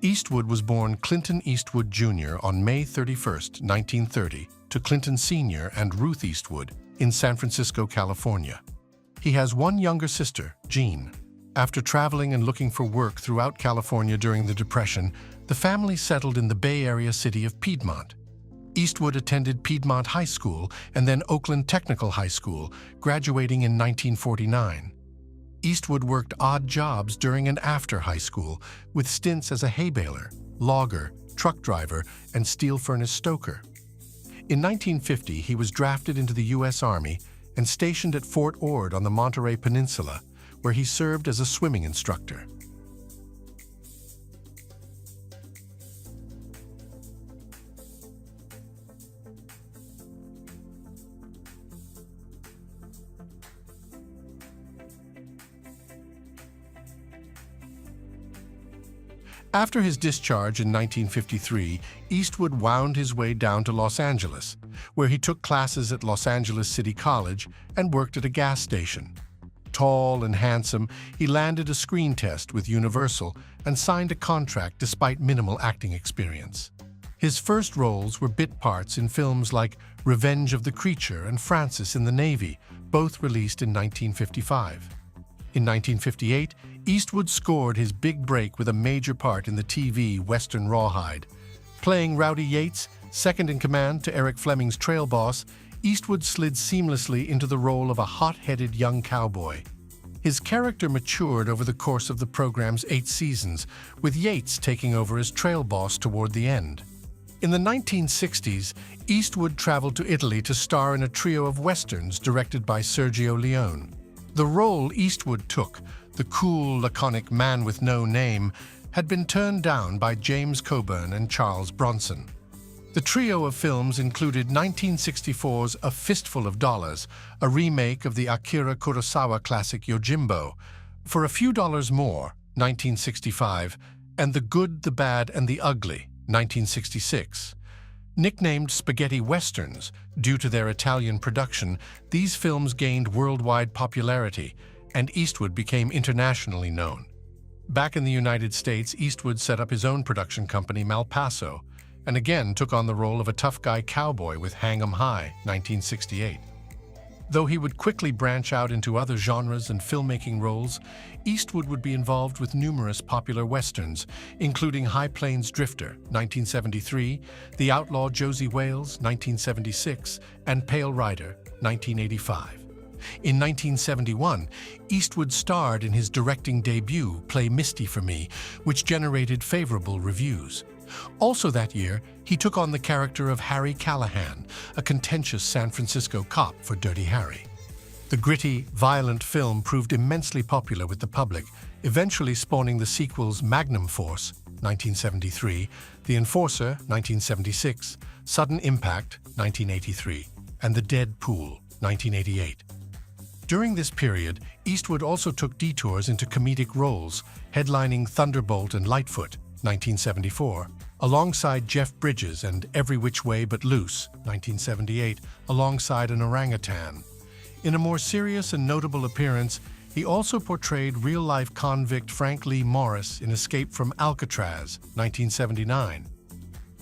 Eastwood was born Clinton Eastwood Jr. on May 31, 1930, to Clinton Sr. and Ruth Eastwood in San Francisco, California. He has one younger sister, Jean. After traveling and looking for work throughout California during the Depression, the family settled in the Bay Area city of Piedmont. Eastwood attended Piedmont High School and then Oakland Technical High School, graduating in 1949. Eastwood worked odd jobs during and after high school, with stints as a hay baler, logger, truck driver, and steel furnace stoker. In 1950, he was drafted into the U.S. Army and stationed at Fort Ord on the Monterey Peninsula, where he served as a swimming instructor. After his discharge in 1953, Eastwood wound his way down to Los Angeles, where he took classes at Los Angeles City College and worked at a gas station. Tall and handsome, he landed a screen test with Universal and signed a contract despite minimal acting experience. His first roles were bit parts in films like Revenge of the Creature and Francis in the Navy, both released in 1955. In 1958, Eastwood scored his big break with a major part in the TV Western Rawhide. Playing Rowdy Yates, second in command to Eric Fleming's trail boss, Eastwood slid seamlessly into the role of a hot-headed young cowboy. His character matured over the course of the program's 8 seasons, with Yates taking over as trail boss toward the end. In the 1960s, Eastwood traveled to Italy to star in a trio of westerns directed by Sergio Leone. The role Eastwood took, the cool, laconic man with no name, had been turned down by James Coburn and Charles Bronson. The trio of films included 1964's A Fistful of Dollars, a remake of the Akira Kurosawa classic Yojimbo, For a Few Dollars More, 1965, and The Good, the Bad, and the Ugly, 1966. Nicknamed spaghetti westerns due to their Italian production, these films gained worldwide popularity, and Eastwood became internationally known. Back in the United States, Eastwood set up his own production company, Malpaso, and again took on the role of a tough guy cowboy with Hang 'em High, 1968. Though he would quickly branch out into other genres and filmmaking roles, Eastwood would be involved with numerous popular westerns, including High Plains Drifter, 1973, The Outlaw Josie Wales, 1976, and Pale Rider, 1985. In 1971, Eastwood starred in his directing debut, Play Misty for Me, which generated favorable reviews. Also that year, he took on the character of Harry Callahan, a contentious San Francisco cop for Dirty Harry. The gritty, violent film proved immensely popular with the public, eventually spawning the sequels Magnum Force, 1973, The Enforcer, 1976, Sudden Impact, 1983, and The Dead Pool, 1988. During this period, Eastwood also took detours into comedic roles, headlining Thunderbolt and Lightfoot, 1974, alongside Jeff Bridges and Every Which Way But Loose, 1978, alongside an orangutan. In a more serious and notable appearance, he also portrayed real-life convict Frank Lee Morris in Escape from Alcatraz, 1979.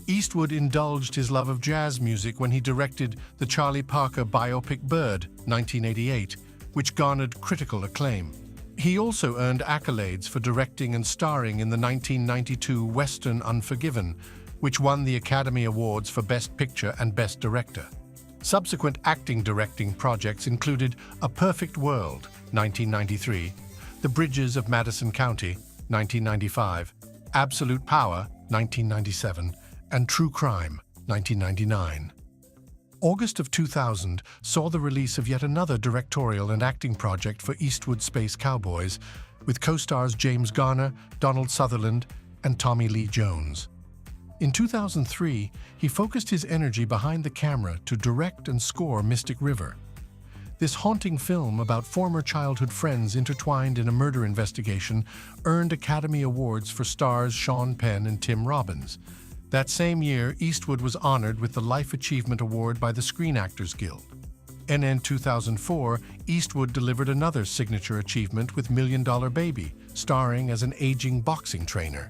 Eastwood indulged his love of jazz music when he directed the Charlie Parker biopic Bird, 1988, which garnered critical acclaim. He also earned accolades for directing and starring in the 1992 Western Unforgiven, which won the Academy Awards for Best Picture and Best Director. Subsequent acting-directing projects included A Perfect World, 1993, The Bridges of Madison County, 1995, Absolute Power, 1997, and True Crime, 1999. August of 2000 saw the release of yet another directorial and acting project for Eastwood Space Cowboys, with co-stars James Garner, Donald Sutherland, and Tommy Lee Jones. In 2003, he focused his energy behind the camera to direct and score Mystic River. This haunting film about former childhood friends intertwined in a murder investigation earned Academy Awards for stars Sean Penn and Tim Robbins. That same year, Eastwood was honored with the Life Achievement Award by the Screen Actors Guild. And in 2004, Eastwood delivered another signature achievement with $1 Million Baby, starring as an aging boxing trainer.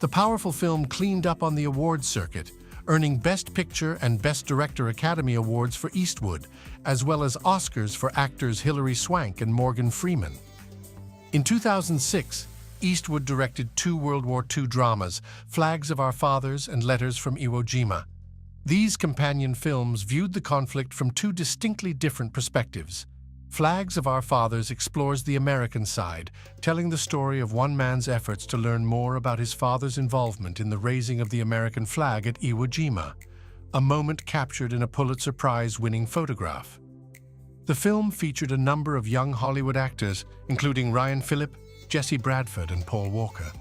The powerful film cleaned up on the awards circuit, earning Best Picture and Best Director Academy Awards for Eastwood, as well as Oscars for actors Hilary Swank and Morgan Freeman. In 2006, Eastwood directed 2 World War II dramas, Flags of Our Fathers and Letters from Iwo Jima. These companion films viewed the conflict from 2 distinctly different perspectives. Flags of Our Fathers explores the American side, telling the story of one man's efforts to learn more about his father's involvement in the raising of the American flag at Iwo Jima, a moment captured in a Pulitzer Prize-winning photograph. The film featured a number of young Hollywood actors, including Ryan Phillip, Jesse Bradford, and Paul Walker.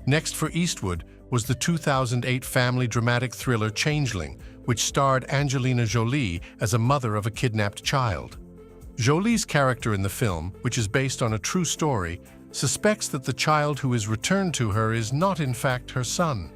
Next for Eastwood was the 2008 family dramatic thriller Changeling, which starred Angelina Jolie as a mother of a kidnapped child. Jolie's character in the film, which is based on a true story, suspects that the child who is returned to her is not in fact her son.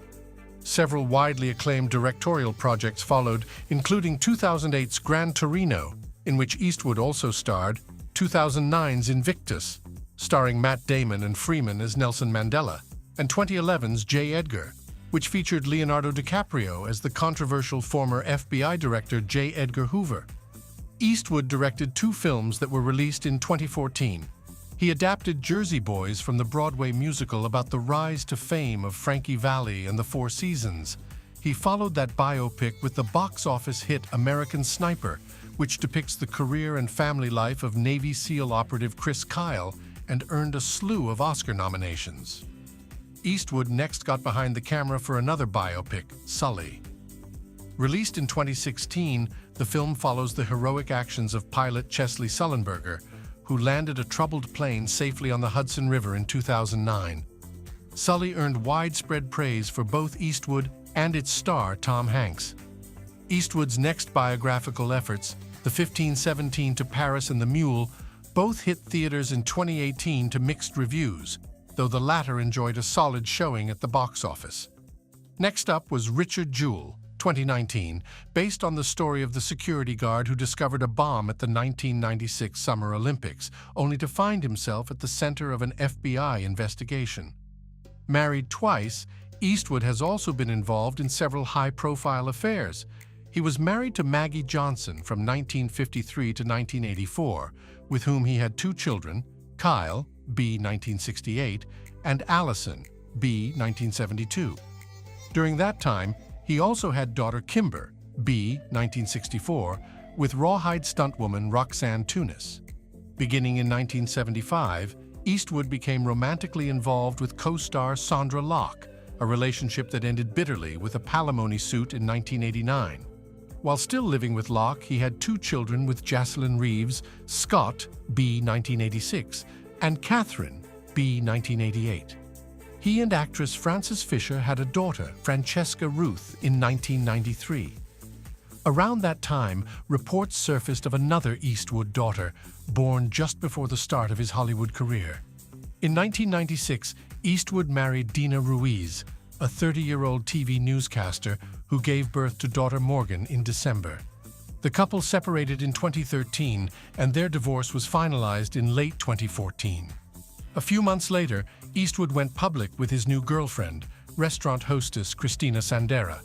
Several widely acclaimed directorial projects followed, including 2008's Gran Torino, in which Eastwood also starred, 2009's Invictus, starring Matt Damon and Freeman as Nelson Mandela, and 2011's J. Edgar, which featured Leonardo DiCaprio as the controversial former FBI director J. Edgar Hoover. Eastwood directed 2 films that were released in 2014. He adapted Jersey Boys from the Broadway musical about the rise to fame of Frankie Valli and the Four Seasons. He followed that biopic with the box office hit American Sniper, which depicts the career and family life of Navy SEAL operative Chris Kyle and earned a slew of Oscar nominations. Eastwood next got behind the camera for another biopic, Sully. Released in 2016, the film follows the heroic actions of pilot Chesley Sullenberger, who landed a troubled plane safely on the Hudson River in 2009. Sully earned widespread praise for both Eastwood and its star, Tom Hanks. Eastwood's next biographical efforts, The 1517 to Paris and the Mule, both hit theaters in 2018 to mixed reviews, though the latter enjoyed a solid showing at the box office. Next up was Richard Jewell, 2019, based on the story of the security guard who discovered a bomb at the 1996 Summer Olympics, only to find himself at the center of an FBI investigation. Married twice, Eastwood has also been involved in several high-profile affairs. He was married to Maggie Johnson from 1953 to 1984, with whom he had 2 children, Kyle, B. 1968, and Allison, B. 1972. During that time, he also had daughter Kimber, B. 1964, with Rawhide stuntwoman Roxanne Tunis. Beginning in 1975, Eastwood became romantically involved with co-star Sondra Locke, a relationship that ended bitterly with a palimony suit in 1989. While still living with Locke, he had 2 children with Jocelyn Reeves, Scott, B. 1986, and Catherine, B. 1988. He and actress Frances Fisher had a daughter, Francesca Ruth, in 1993. Around that time, reports surfaced of another Eastwood daughter, born just before the start of his Hollywood career. In 1996, Eastwood married Dina Ruiz, a 30-year-old TV newscaster who gave birth to daughter Morgan in December. The couple separated in 2013, and their divorce was finalized in late 2014. A few months later, Eastwood went public with his new girlfriend, restaurant hostess Christina Sandera.